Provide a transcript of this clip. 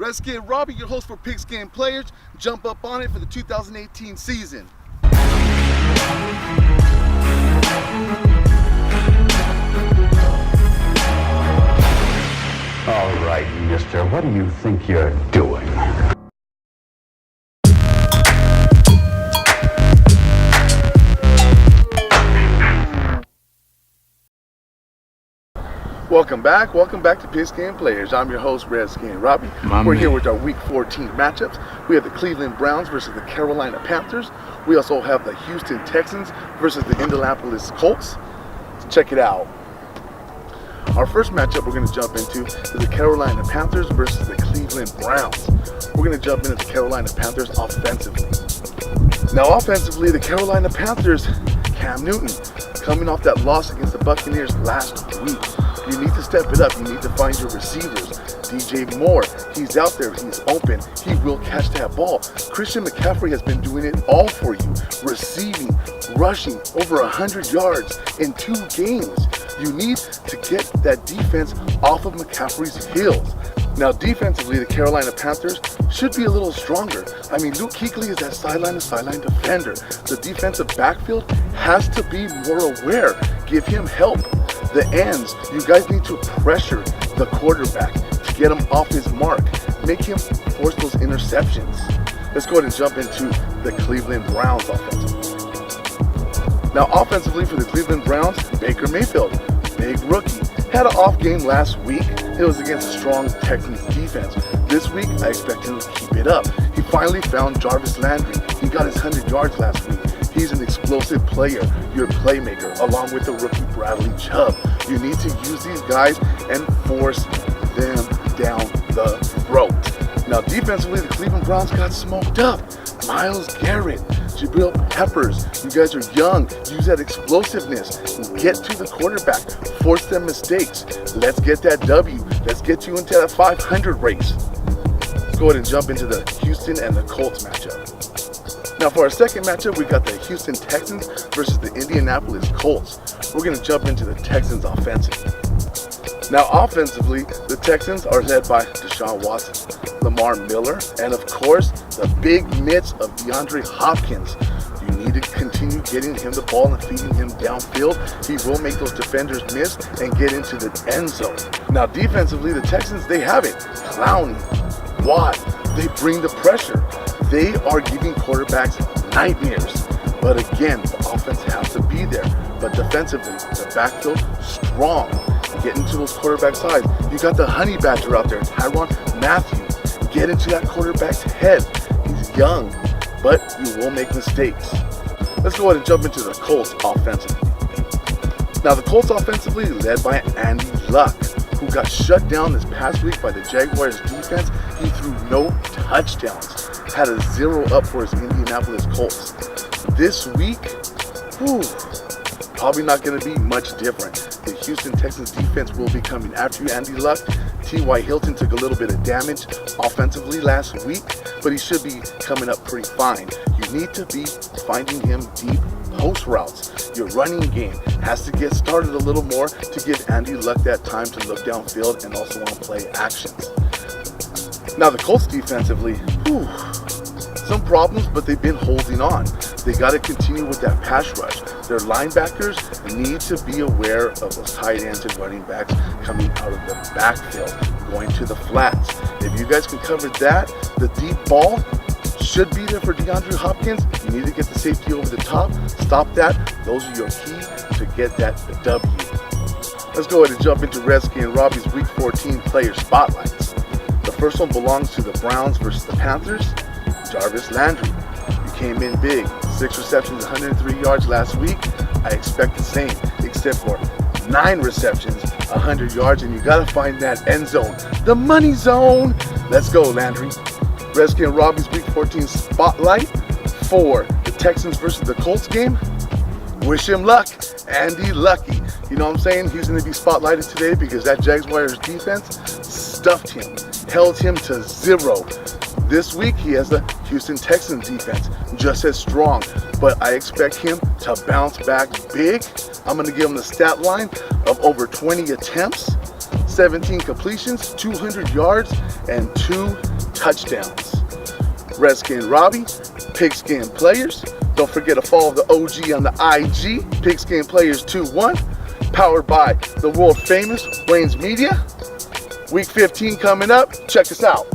Redskin Robbie, your host for Pigskin Players. Jump up on it for the 2018 season. All right, mister, what do you think you're doing? Welcome back to Pigskin Players. I'm your host, Redskin Robbie. We're here with our Week 14 matchups. We have the Cleveland Browns versus the Carolina Panthers. We also have the Houston Texans versus the Indianapolis Colts. Let's check it out. Our first matchup we're going to jump into is the Carolina Panthers versus the Cleveland Browns. We're going to jump into the Carolina Panthers offensively. Now offensively, the Carolina Panthers, Cam Newton, coming off that loss against the Buccaneers last week. You need to step it up. You need to find your receivers. DJ Moore, he's out there. He's open. He will catch that ball. Christian McCaffrey has been doing it all for you. Receiving, rushing, over 100 yards in 2 games. You need to get that defense off of McCaffrey's heels. Now defensively, the Carolina Panthers should be a little stronger. I mean, Luke Kuechly is that sideline-to-sideline defender. The defensive backfield has to be more aware. Give him help. The ends, you guys need to pressure the quarterback to get him off his mark. Make him force those interceptions. Let's go ahead and jump into the Cleveland Browns offensively. Now offensively for the Cleveland Browns, Baker Mayfield, big rookie. Had an off game last week. It was against a strong Texans defense. This week, I expect him to keep it up. He finally found Jarvis Landry. He got his 100 yards last week. He's an explosive player, your playmaker, along with the rookie Bradley Chubb. You need to use these guys and force them down the throat. Now defensively, the Cleveland Browns got smoked up. Myles Garrett, Jabril Peppers, you guys are young. Use that explosiveness. Get to the quarterback. Force them mistakes. Let's get that W. Let's get you into that 500 race. Let's go ahead and jump into the Houston and the Colts matchup. Now for our second matchup, we got the Houston Texans versus the Indianapolis Colts. We're going to jump into the Texans offensive. Now offensively, the Texans are led by Deshaun Watson, Lamar Miller, and of course, the big mitts of DeAndre Hopkins. You need to continue getting him the ball and feeding him downfield. He will make those defenders miss and get into the end zone. Now defensively, the Texans, they have it. Clowney, Watt, they bring the pressure. They are giving quarterbacks nightmares. But again, the offense has to be there. But defensively, the backfield, strong. Get into those quarterback sides. You got the honey badger out there, Tyrann Mathieu. Get into that quarterback's head. He's young, but you will make mistakes. Let's go ahead and jump into the Colts offensively. Now the Colts offensively led by Andy Luck, who got shut down this past week by the Jaguars defense. He threw no touchdowns. Had a 0 up for his Indianapolis Colts. This week, probably not going to be much different. The Houston Texans defense will be coming after you, Andy Luck. T.Y. Hilton took a little bit of damage offensively last week, but he should be coming up pretty fine. You need to be finding him deep post routes. Your running game has to get started a little more to give Andy Luck that time to look downfield and also on play actions. Now the Colts defensively, some problems, but they've been holding on. They got to continue with that pass rush. Their linebackers need to be aware of those tight ends and running backs coming out of the backfield, going to the flats. If you guys can cover that, the deep ball should be there for DeAndre Hopkins. You need to get the safety over the top. Stop that. Those are your key to get that W. Let's go ahead and jump into Redskin Robbie's Week 14 player spotlights. The first one belongs to the Browns versus the Panthers. Jarvis Landry. You came in big. 6 receptions, 103 yards last week. I expect the same, except for 9 receptions, 100 yards, and you got to find that end zone, the money zone. Let's go, Landry. Redskin Robbie's Week 14 spotlight for the Texans versus the Colts game. Wish him luck, Andy Lucky. You know what I'm saying? He's going to be spotlighted today because that Jaguars defense stuffed him, held him to 0. This week, he has the Houston Texans defense, just as strong, but I expect him to bounce back big. I'm going to give him the stat line of over 20 attempts, 17 completions, 200 yards, and 2 touchdowns. Redskin Robbie, Pigskin Players. Don't forget to follow the OG on the IG, Pigskin Players 21, powered by the world famous WaynzMedia. Week 15 coming up. Check us out.